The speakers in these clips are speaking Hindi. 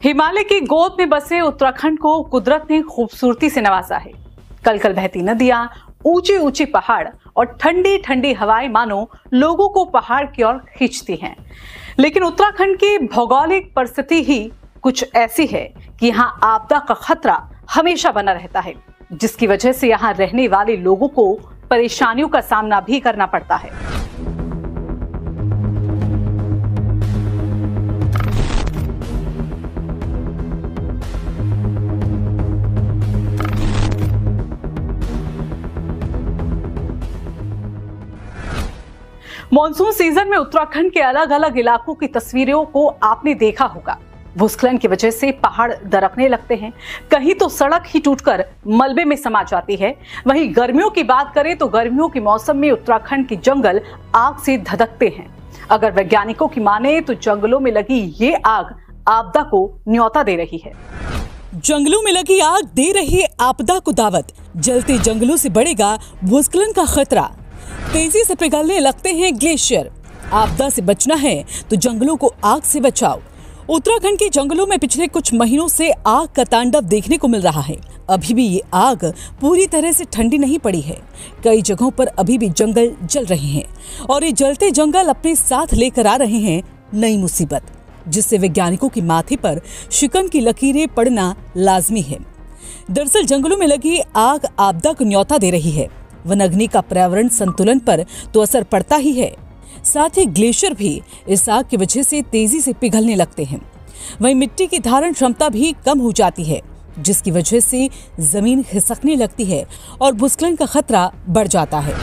हिमालय की गोद में बसे उत्तराखंड को कुदरत ने खूबसूरती से नवाजा है। कल कल बहती नदियां, ऊंचे ऊंचे पहाड़ और ठंडी ठंडी हवाएं मानो लोगों को पहाड़ की ओर खींचती हैं। लेकिन उत्तराखंड की भौगोलिक परिस्थिति ही कुछ ऐसी है कि यहाँ आपदा का खतरा हमेशा बना रहता है, जिसकी वजह से यहाँ रहने वाले लोगों को परेशानियों का सामना भी करना पड़ता है। मॉनसून सीजन में उत्तराखंड के अलग अलग इलाकों की तस्वीरों को आपने देखा होगा। भूस्खलन की वजह से पहाड़ दरकने लगते हैं, कहीं तो सड़क ही टूटकर मलबे में समा जाती है। वहीं गर्मियों की बात करें तो गर्मियों के मौसम में उत्तराखंड के जंगल आग से धधकते हैं। अगर वैज्ञानिकों की माने तो जंगलों में लगी ये आग आपदा को न्योता दे रही है। जंगलों में लगी आग दे रही है आपदा को दावत। जलते जंगलों से बढ़ेगा भूस्खलन का खतरा। तेजी से पिघलने लगते हैं ग्लेशियर। आपदा से बचना है तो जंगलों को आग से बचाओ। उत्तराखंड के जंगलों में पिछले कुछ महीनों से आग का तांडव देखने को मिल रहा है। अभी भी ये आग पूरी तरह से ठंडी नहीं पड़ी है। कई जगहों पर अभी भी जंगल जल रहे हैं और ये जलते जंगल अपने साथ लेकर आ रहे हैं नई मुसीबत, जिससे वैज्ञानिकों के माथे पर शिकन की लकीरें पड़ना लाजमी है। दरअसल जंगलों में लगी आग आपदा को न्योता दे रही है। वनाग्नि का पर्यावरण संतुलन पर तो असर पड़ता ही है, साथ ही ग्लेशियर भी इस आग की वजह से तेजी से पिघलने लगते हैं। वहीं मिट्टी की धारण क्षमता भी कम हो जाती है, जिसकी वजह से जमीन खिसकने लगती है और भूस्खलन का खतरा बढ़ जाता है।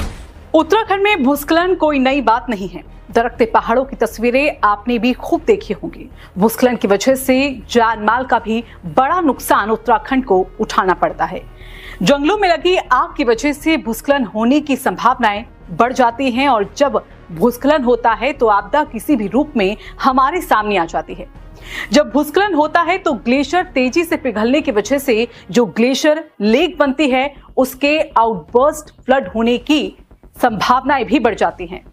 उत्तराखंड में भूस्खलन कोई नई बात नहीं है। दरकते पहाड़ों की तस्वीरें आपने भी खूब देखी होंगी। भूस्खलन की वजह से जान माल का भी बड़ा नुकसान उत्तराखंड को उठाना पड़ता है। जंगलों में लगी आग की वजह से भूस्खलन होने की संभावनाएं बढ़ जाती हैं और जब भूस्खलन होता है तो आपदा किसी भी रूप में हमारे सामने आ जाती है। जब भूस्खलन होता है तो ग्लेशियर तेजी से पिघलने की वजह से जो ग्लेशियर लेक बनती है उसके आउटबर्स्ट फ्लड होने की संभावनाएं भी बढ़ जाती हैं।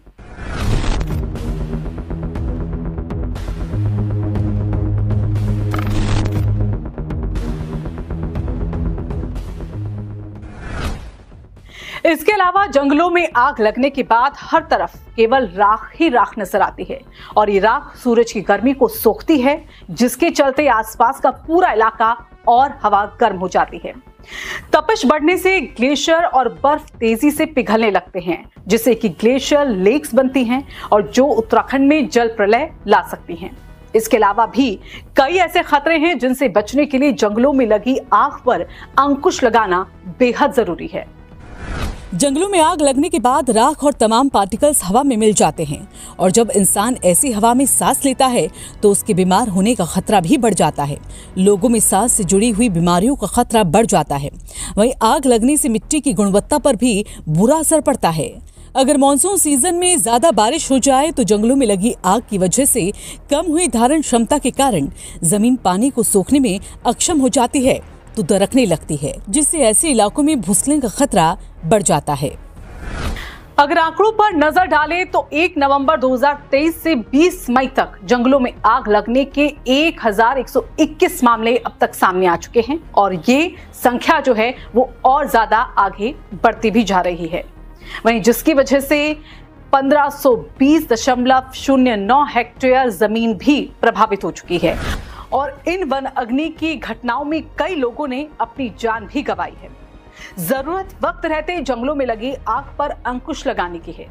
इसके अलावा जंगलों में आग लगने के बाद हर तरफ केवल राख ही राख नजर आती है और ये राख सूरज की गर्मी को सोखती है, जिसके चलते आसपास का पूरा इलाका और हवा गर्म हो जाती है। तपिश बढ़ने से ग्लेशियर और बर्फ तेजी से पिघलने लगते हैं, जिससे कि ग्लेशियर लेक्स बनती हैं और जो उत्तराखंड में जल प्रलय ला सकती हैं। इसके अलावा भी कई ऐसे खतरे हैं जिनसे बचने के लिए जंगलों में लगी आग पर अंकुश लगाना बेहद जरूरी है। जंगलों में आग लगने के बाद राख और तमाम पार्टिकल्स हवा में मिल जाते हैं और जब इंसान ऐसी हवा में सांस लेता है तो उसके बीमार होने का खतरा भी बढ़ जाता है। लोगों में सांस से जुड़ी हुई बीमारियों का खतरा बढ़ जाता है। वहीं आग लगने से मिट्टी की गुणवत्ता पर भी बुरा असर पड़ता है। अगर मानसून सीजन में ज्यादा बारिश हो जाए तो जंगलों में लगी आग की वजह से कम हुई धारण क्षमता के कारण जमीन पानी को सोखने में अक्षम हो जाती है तो दरकने लगती है, जिससे ऐसे इलाकों में भूस्खलन का खतरा बढ़ जाता है। अगर आंकड़ों पर नजर डालें तो 1 नवंबर 2023 से 20 मई तक जंगलों में आग लगने के 1121 मामले अब तक सामने आ चुके हैं और ये संख्या जो है वो और ज्यादा आगे बढ़ती भी जा रही है। वहीं जिसकी वजह से 1520.09 हेक्टेयर जमीन भी प्रभावित हो चुकी है और इन वन अग्नि की घटनाओं में कई लोगों ने अपनी जान भी गंवाई है। जरूरत वक्त रहते जंगलों में लगी आग पर अंकुश लगाने की है।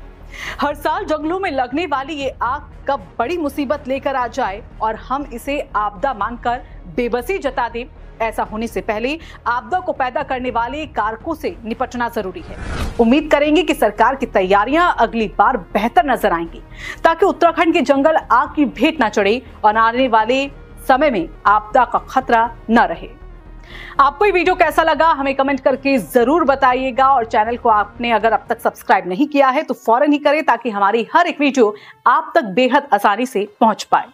हर साल जंगलों में लगने वाली ये आग कब बड़ी मुसीबत लेकर आ जाए और हम इसे आपदा मानकर बेबसी जता दें, ऐसा होने से पहले आपदा को पैदा करने वाले कारकों से निपटना जरूरी है। उम्मीद करेंगे कि सरकार की तैयारियां अगली बार बेहतर नजर आएंगी ताकि उत्तराखंड के जंगल आग की भेंट न चढ़े और आने वाले समय में आपदा का खतरा न रहे। आपको ये वीडियो कैसा लगा हमें कमेंट करके जरूर बताइएगा और चैनल को आपने अगर अब तक सब्सक्राइब नहीं किया है तो फौरन ही करें ताकि हमारी हर एक वीडियो आप तक बेहद आसानी से पहुंच पाए।